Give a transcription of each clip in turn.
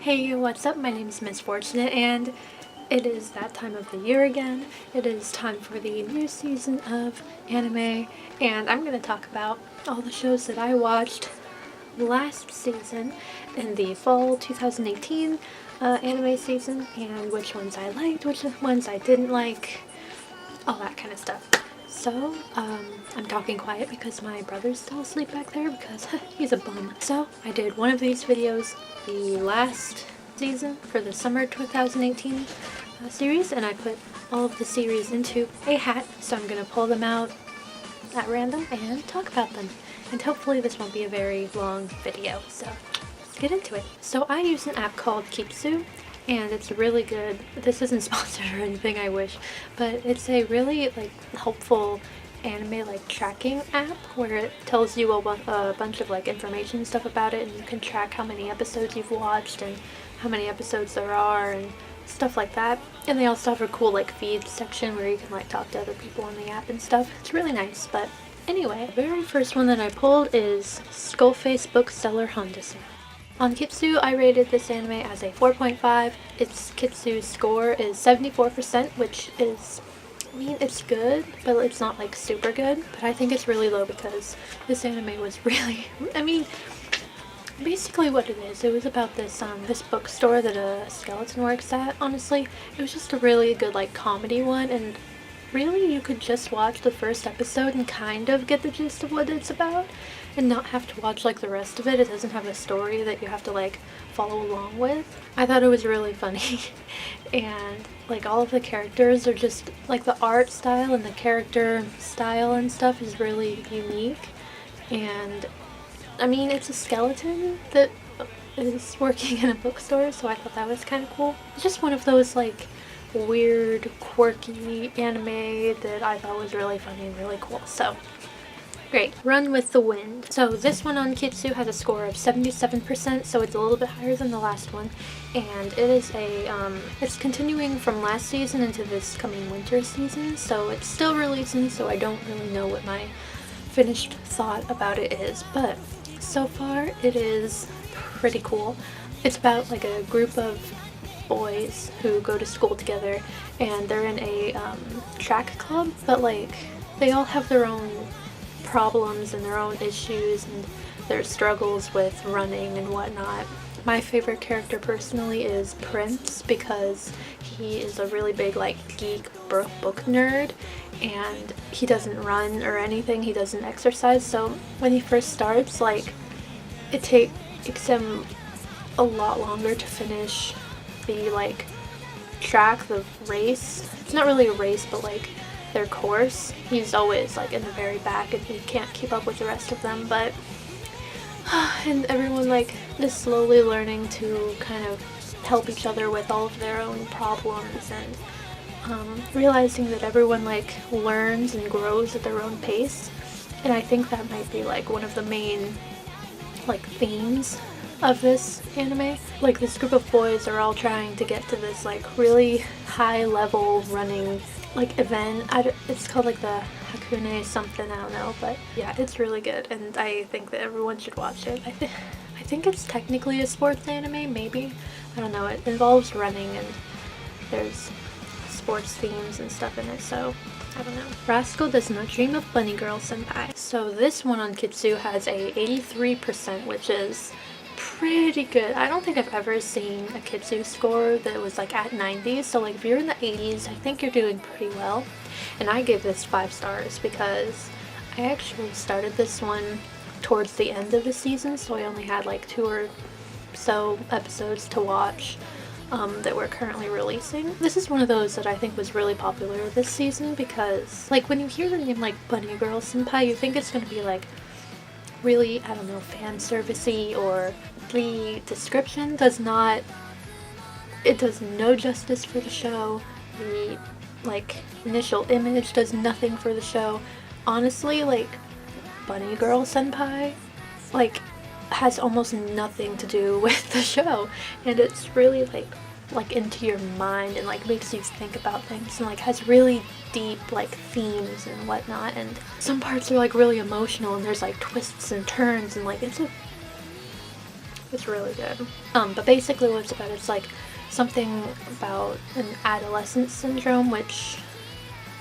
Hey, what's up? My name is Miss Fortunate, and it is that time of the year again. It is time for the new season of anime, and I'm going to talk about all the shows that I watched last season in the fall 2018 anime season, and which ones I liked, which ones I didn't like, all that kind of stuff. So, I'm talking quiet because my brother's still asleep back there because he's a bum. So, I did one of these videos the last season for the summer 2018 series, and I put all of the series into a hat, so I'm going to pull them out at random and talk about them. And hopefully this won't be a very long video, so let's get into it. So I use an app called Keepsu, and it's really good. This isn't sponsored or anything, I wish, but it's a really helpful anime tracking app where it tells you a bunch of information and stuff about it, and you can track how many episodes you've watched and how many episodes there are and stuff like that. And they also have a cool feed section where you can talk to other people on the app and stuff. It's really nice. But anyway, the very first one that I pulled is Skullface bookseller Honda-san. On Kitsu, I rated this anime as a 4.5. Its Kitsu's score is 74%, which is, I mean, it's good, but it's not super good. But I think it's really low because this anime was really, basically what it is, it was about this this bookstore that a skeleton works at. Honestly, it was just a really good comedy one, and really you could just watch the first episode and kind of get the gist of what it's about and not have to watch the rest of it. It doesn't have a story that you have to follow along with. I thought it was really funny and all of the characters are just the art style and the character style and stuff is really unique. And I mean, it's a skeleton that is working in a bookstore, so I thought that was kind of cool. It's just one of those weird, quirky anime that I thought was really funny and really cool. So great. Run with the Wind. So this one on Kitsu has a score of 77%, so it's a little bit higher than the last one. And it is it's continuing from last season into this coming winter season, so it's still releasing, so I don't really know what my finished thought about it is, but so far it is pretty cool. It's about a group of boys who go to school together, and they're in a track club, but they all have their own problems and their own issues and their struggles with running and whatnot. My favorite character personally is Prince because he is a really big geek book nerd, and he doesn't run or anything, he doesn't exercise, so when he first starts it takes him a lot longer to finish the track, the race. It's not really a race, but their course. He's always in the very back and he can't keep up with the rest of them, but and everyone is slowly learning to kind of help each other with all of their own problems, and realizing that everyone learns and grows at their own pace. And I think that might be one of the main themes of this anime. This group of boys are all trying to get to this really high level running event. It's called the Hakune something, I don't know, but yeah, it's really good and I think that everyone should watch it. I think it's technically a sports anime, maybe. I don't know, it involves running and there's sports themes and stuff in it, so I don't know. Rascal Does Not Dream of Bunny Girl Senpai. So this one on Kitsu has a 83%, which is pretty good. I don't think I've ever seen a Kitsu score that was at 90, so if you're in the 80s, I think you're doing pretty well. And I give this 5 stars because I actually started this one towards the end of the season, so I only had 2 or so episodes to watch that we're currently releasing. This is one of those that I think was really popular this season because when you hear the name Bunny Girl Senpai, you think it's going to be really, I don't know, fan servicey, or the description does no justice for the show. The initial image does nothing for the show. Honestly, Bunny Girl Senpai has almost nothing to do with the show, and it's really into your mind and makes you think about things, and has really deep themes and whatnot, and some parts are really emotional, and there's twists and turns, and It's really good. But basically what it's about, it's like something about an adolescent syndrome, which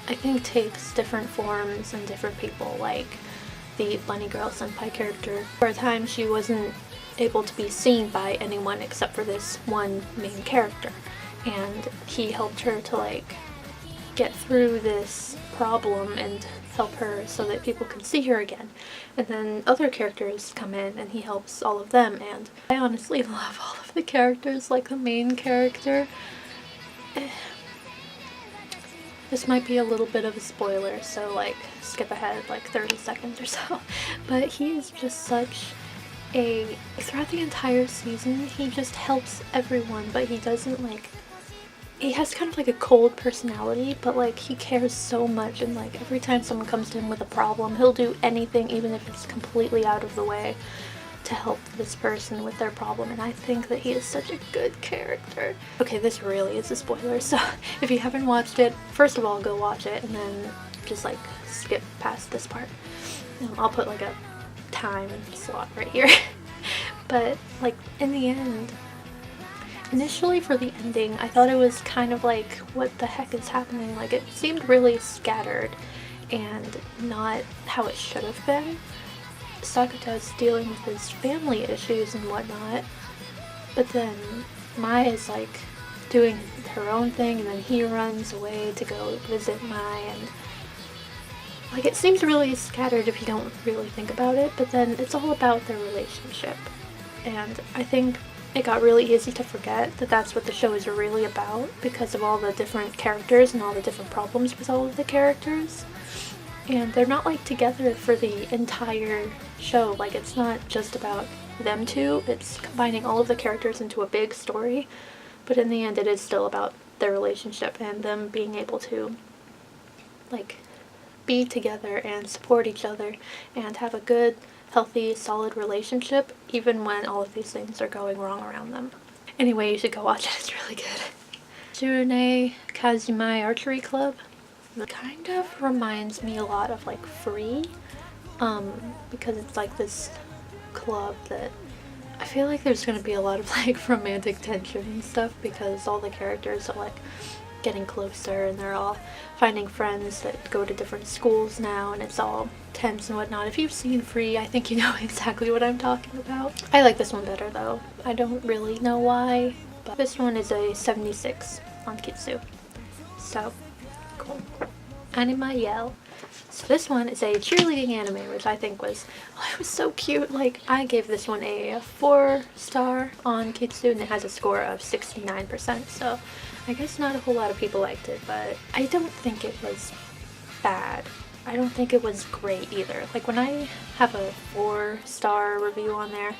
I think takes different forms in different people. Like the bunny girl senpai character, for a time she wasn't able to be seen by anyone except for this one main character, and he helped her to like get through this problem and help her so that people can see her again. And then other characters come in and he helps all of them, and I honestly love all of the characters. Like the main character, this might be a little bit of a spoiler, so like skip ahead like 30 seconds or so, but he is just such a, throughout the entire season he just helps everyone, but he doesn't like, he has kind of like a cold personality, but like he cares so much, and like every time someone comes to him with a problem, he'll do anything, even if it's completely out of the way, to help this person with their problem. And I think that he is such a good character. Okay, this really is a spoiler, so if you haven't watched it, first of all go watch it and then just like skip past this part. I'll put like a time slot right here. But like in the end, initially for the ending, I thought it was kind of like, what the heck is happening? Like it seemed really scattered and not how it should have been. Sakata's dealing with his family issues and whatnot, but then Mai is like doing her own thing, and then he runs away to go visit Mai, and like it seems really scattered if you don't really think about it, but then it's all about their relationship. And I think it got really easy to forget that that's what the show is really about, because of all the different characters and all the different problems with all of the characters. And they're not like together for the entire show. Like it's not just about them two, it's combining all of the characters into a big story, but in the end it is still about their relationship and them being able to like be together and support each other and have a good, healthy, solid relationship even when all of these things are going wrong around them. Anyway, you should go watch it, it's really good. Shirune Kazumai Archery Club. It kind of reminds me a lot of like Free, because it's like this club that I feel like there's gonna be a lot of like romantic tension and stuff, because all the characters are like getting closer and they're all finding friends that go to different schools now, and it's all tense and whatnot. If you've seen Free, I think you know exactly what I'm talking about. I like this one better though. I don't really know why, but this one is a 76 on Kitsu. So cool. Anima Yell. So this one is a cheerleading anime, which I think was, oh, it was so cute. Like I gave this one a 4-star on Kitsu, and it has a score of 69%. So I guess not a whole lot of people liked it, but I don't think it was bad. I don't think it was great either. Like when I have a 4-star review on there,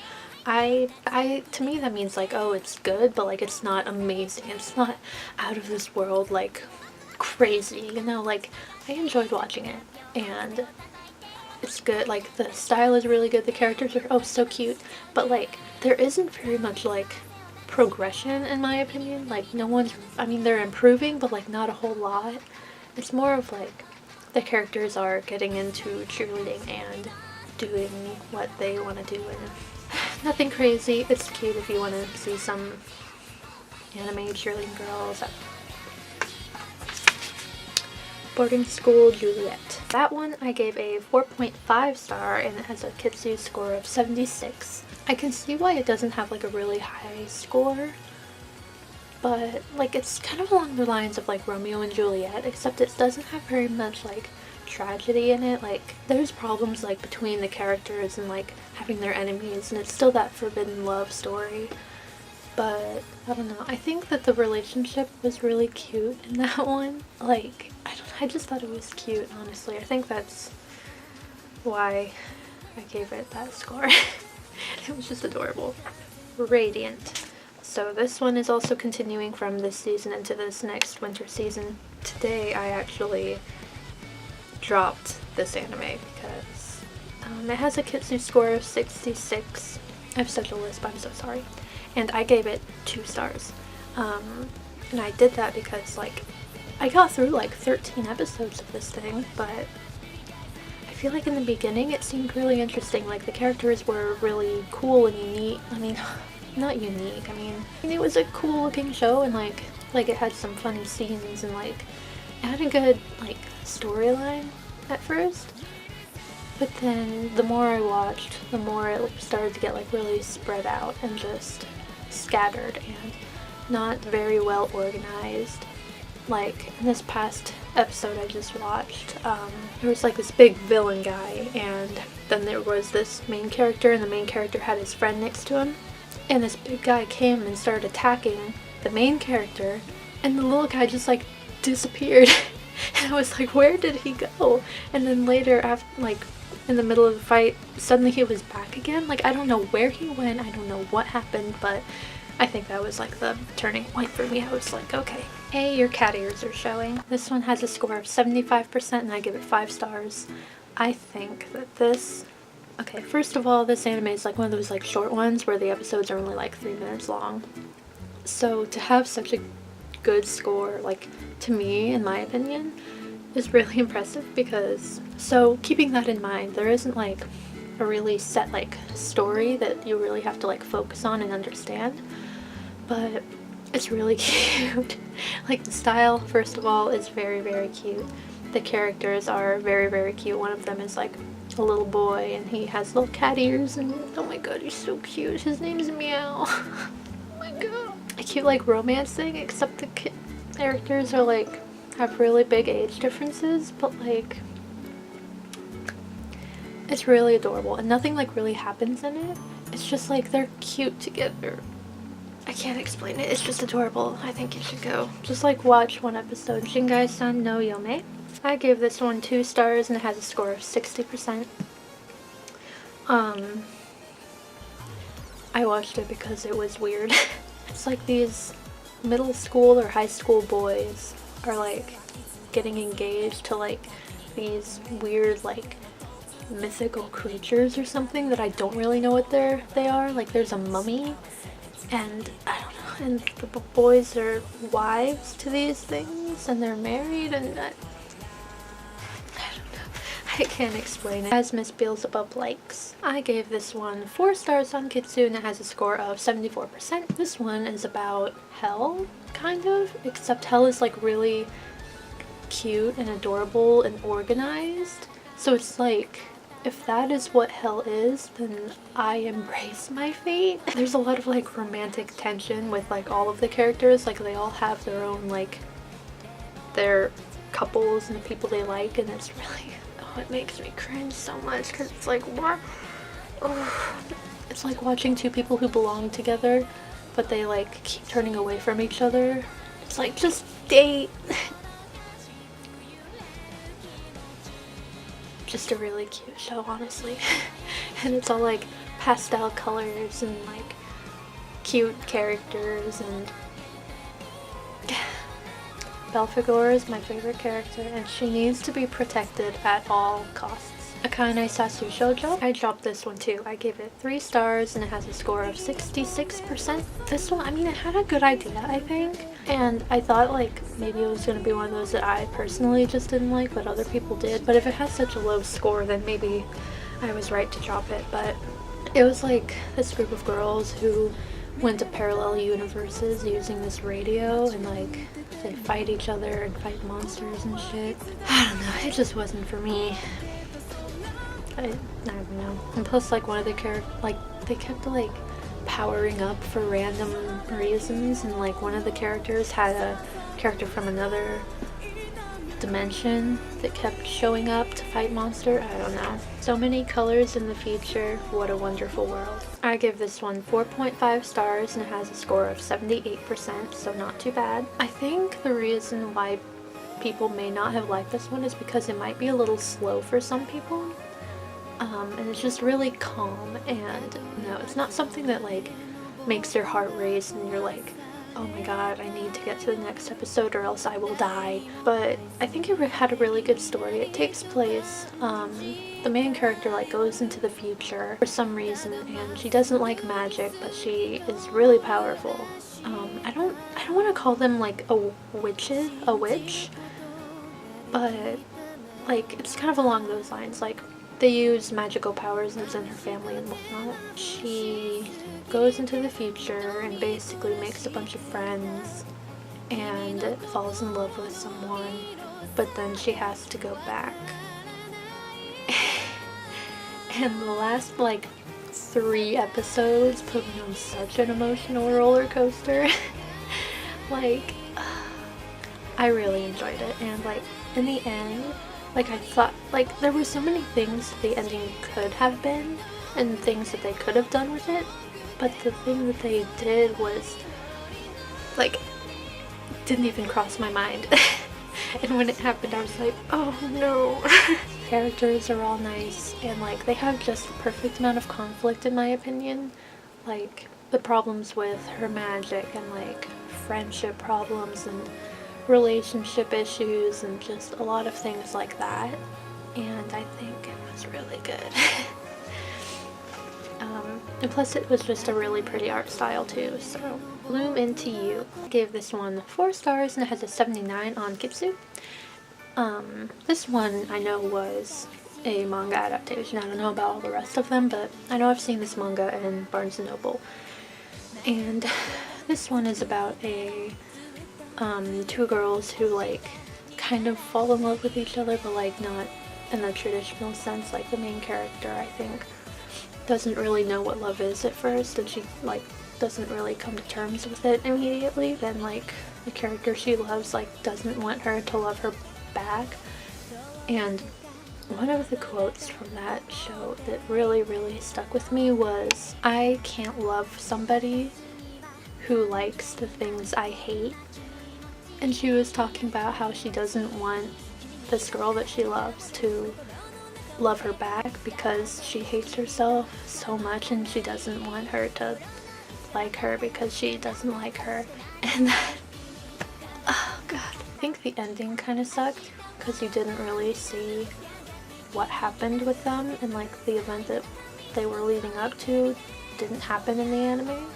to me that means like, oh, it's good, but like it's not amazing. It's not out of this world, like crazy, you know. Like I enjoyed watching it and it's good. Like the style is really good, the characters are oh so cute, but like there isn't very much like progression in my opinion. Like no one's, I mean they're improving, but like not a whole lot. It's more of like the characters are getting into cheerleading and doing what they want to do, and nothing crazy. It's cute if you want to see some anime cheerleading girls. Boarding School Juliet. That one I gave a 4.5 star, and it has a Kitsu score of 76. I can see why it doesn't have like a really high score, but like it's kind of along the lines of like Romeo and Juliet, except it doesn't have very much like tragedy in it. Like there's problems like between the characters and like having their enemies, and it's still that forbidden love story. But I don't know, I think that the relationship was really cute in that one. Like I just thought it was cute, honestly. I think that's why I gave it that score. It was just adorable. Radiant. So this one is also continuing from this season into this next winter season. Today I actually dropped this anime because it has a Kitsu score of 66. I have such a lisp, I'm so sorry. And I gave it 2 stars. And I did that because like I got through like 13 episodes of this thing, but I feel like in the beginning it seemed really interesting. Like the characters were really cool and unique. I mean, not unique. I mean it was a cool looking show, and like it had some funny scenes, and like it had a good like storyline at first. But then the more I watched, the more it started to get like really spread out and just scattered and not very well organized. Like in this past episode I just watched, there was like this big villain guy, and then there was this main character, and the main character had his friend next to him, and this big guy came and started attacking the main character, and the little guy just like disappeared. And I was like, where did he go? And then later, after like in the middle of the fight, suddenly he was back again. Like, I don't know where he went, I don't know what happened, but I think that was like the turning point for me. I was like, okay, hey, your cat ears are showing. This one has a score of 75% and I give it 5 stars. I think that this, okay, first of all, this anime is like one of those like short ones where the episodes are only like 3 minutes long. So to have such a good score, like to me, in my opinion, is really impressive, because, so keeping that in mind, there isn't like a really set like story that you really have to like focus on and understand, but it's really cute. Like the style, first of all, is very, very cute. The characters are very, very cute. One of them is like a little boy and he has little cat ears, and oh my god, he's so cute. His name is Meow. Oh my god. A cute like romance thing, except the characters are like have really big age differences, but like it's really adorable, and nothing like really happens in it. It's just like they're cute together. I can't explain it. It's just adorable. I think you should go just like watch one episode. Shingai-san no Yome. I gave this one 2 stars and it has a score of 60%. I watched it because it was weird. It's like these middle school or high school boys are like getting engaged to like these weird like mythical creatures or something that I don't really know what they are. Like there's a mummy, and I don't know, and the boys are wives to these things, and they're married, and I don't know. I can't explain it. As Miss Beelzebub likes. I gave this one 4 stars on Kitsu, and it has a score of 74%. This one is about hell, kind of, except hell is like really cute and adorable and organized. So it's like, if that is what hell is, then I embrace my fate. There's a lot of like romantic tension with like all of the characters. Like they all have their own like their couples and people they like, and it's really, oh, it makes me cringe so much, because it's like, what? Oh, it's like watching 2 people who belong together, but they like keep turning away from each other. It's like, just date. Just a really cute show, honestly. And it's all like pastel colors and like cute characters, and Belphegor is my favorite character, and she needs to be protected at all costs. Akane Sasu Shoujo. I dropped this one too. I gave it 3 stars and it has a score of 66%. This one, I mean, it had a good idea, I think. And I thought like maybe it was going to be one of those that I personally just didn't like, but other people did. But if it has such a low score, then maybe I was right to drop it. But it was like this group of girls who went to parallel universes using this radio, and like they fight each other and fight monsters and shit. I don't know, it just wasn't for me. I don't know. And plus, like, one of the characters, like, they kept like powering up for random reasons, and like one of the characters had a character from another dimension that kept showing up to fight monster. I don't know. So many colors in the future. What a wonderful world. I give this one 4.5 stars and it has a score of 78%, so not too bad. I think the reason why people may not have liked this one is because it might be a little slow for some people. And it's just really calm, and no, it's not something that like makes your heart race and you're like, oh my god, I need to get to the next episode or else I will die. But I think it had a really good story. It takes place, the main character like goes into the future for some reason, and she doesn't like magic, but she is really powerful. I don't want to call them like a witch, but like it's kind of along those lines. Like they use magical powers that's in her family and whatnot. She goes into the future and basically makes a bunch of friends and falls in love with someone, but then she has to go back. And the last like 3 episodes put me on such an emotional roller coaster. Like, I really enjoyed it, and like in the end, like I thought, like there were so many things the ending could have been and things that they could have done with it, but the thing that they did was like didn't even cross my mind. And when it happened I was like, oh no. Characters are all nice and like they have just the perfect amount of conflict in my opinion. Like the problems with her magic and like friendship problems and relationship issues and just a lot of things like that, and I think it was really good. And plus it was just a really pretty art style too. So Bloom Into You, I gave this one 4 stars and it has a 79 on Kitsu. This one I know was a manga adaptation. I don't know about all the rest of them, but I know I've seen this manga in Barnes & Noble. And this one is about a 2 girls who like kind of fall in love with each other, but like not in the traditional sense. Like the main character, I think, doesn't really know what love is at first, and she like doesn't really come to terms with it immediately. Then like the character she loves like doesn't want her to love her back. And one of the quotes from that show that really stuck with me was, I can't love somebody who likes the things I hate. And she was talking about how she doesn't want this girl that she loves to love her back because she hates herself so much, and she doesn't want her to like her because she doesn't like her. And that, oh god, I think the ending kind of sucked because you didn't really see what happened with them, and like the event that they were leading up to didn't happen in the anime.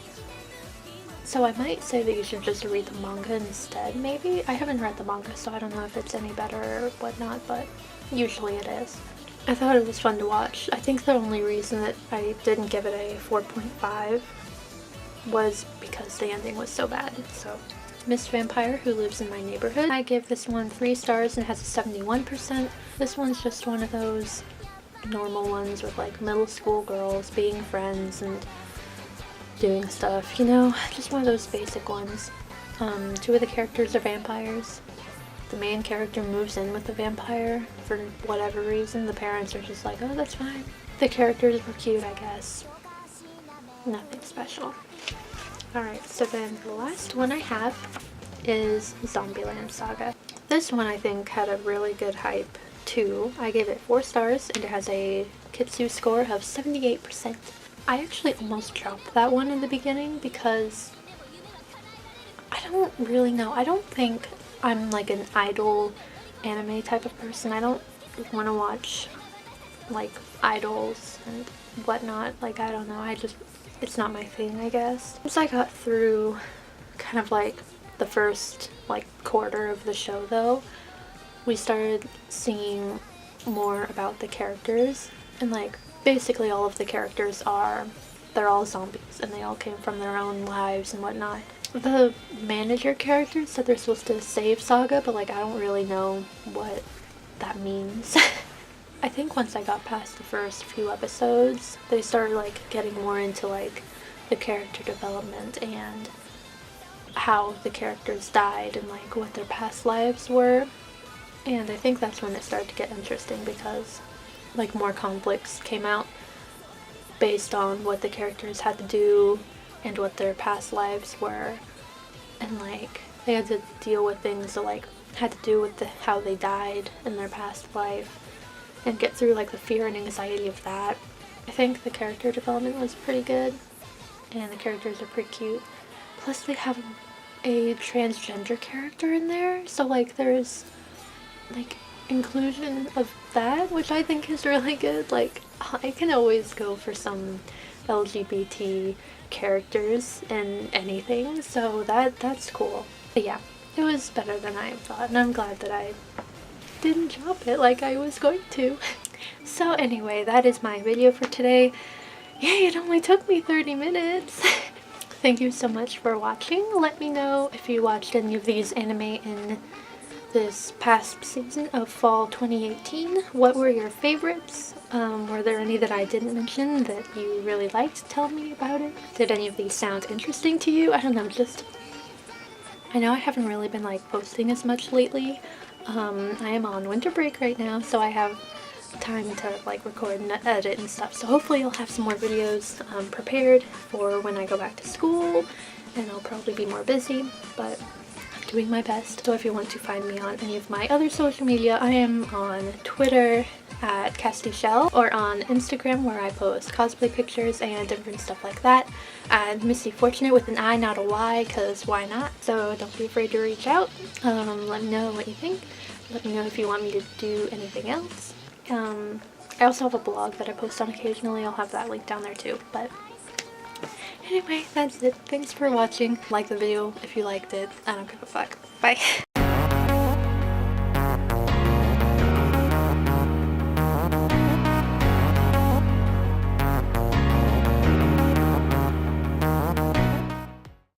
So I might say that you should just read the manga instead, maybe? I haven't read the manga, so I don't know if it's any better or whatnot, but usually it is. I thought it was fun to watch. I think the only reason that I didn't give it a 4.5 was because the ending was so bad. So, Miss Vampire, Who Lives in My Neighborhood, I give this one 3 stars and has a 71%. This one's just one of those normal ones with like middle school girls being friends and doing stuff, you know, just one of those basic ones. 2 of the characters are vampires. The main character moves in with the vampire for whatever reason. The parents are just like, oh, that's fine. The characters were cute, I guess. Nothing special. Alright, so then the last one I have is Zombieland Saga. This one I think had a really good hype too. I gave it 4 stars and it has a Kitsu score of 78%. I actually almost dropped that one in the beginning because I don't really know. I don't think I'm like an idol anime type of person. I don't want to watch like idols and whatnot. Like, I don't know. It's not my thing, I guess. Once I got through kind of like the first like quarter of the show though, we started seeing more about the characters, and like basically all of the characters they're all zombies and they all came from their own lives and whatnot. The manager character said they're supposed to save Saga, but like I don't really know what that means. I think once I got past the first few episodes, they started like getting more into like the character development and how the characters died and like what their past lives were. And I think that's when it started to get interesting because like more conflicts came out based on what the characters had to do and what their past lives were, and like they had to deal with things that like had to do with how they died in their past life and get through like the fear and anxiety of that. I think the character development was pretty good and the characters are pretty cute. Plus they have a transgender character in there, so like there's like inclusion of that, which I think is really good. Like I can always go for some LGBT characters in anything, so that's cool. But yeah, it was better than I thought, and I'm glad that I didn't drop it like I was going to. So anyway, that is my video for today. Yay, it only took me 30 minutes. Thank you so much for watching. Let me know if you watched any of these anime in this past season of fall 2018. What were your favorites? Were there any that I didn't mention that you really liked? Tell me about it. Did any of these sound interesting to you? I don't know, I know I haven't really been like posting as much lately. I am on winter break right now, so I have time to like record and edit and stuff. So hopefully I'll have some more videos prepared for when I go back to school, and I'll probably be more busy, but I'm doing my best. So if you want to find me on any of my other social media, I am on Twitter at CastyShell, or on Instagram where I post cosplay pictures and different stuff like that, and Missy Fortunate with an I, not a Y, because why not? So don't be afraid to reach out. Let me know what you think. Let me know if you want me to do anything else. I also have a blog that I post on occasionally. I'll have that link down there too. But anyway, that's it. Thanks for watching. Like the video if you liked it. I don't give a fuck. Bye.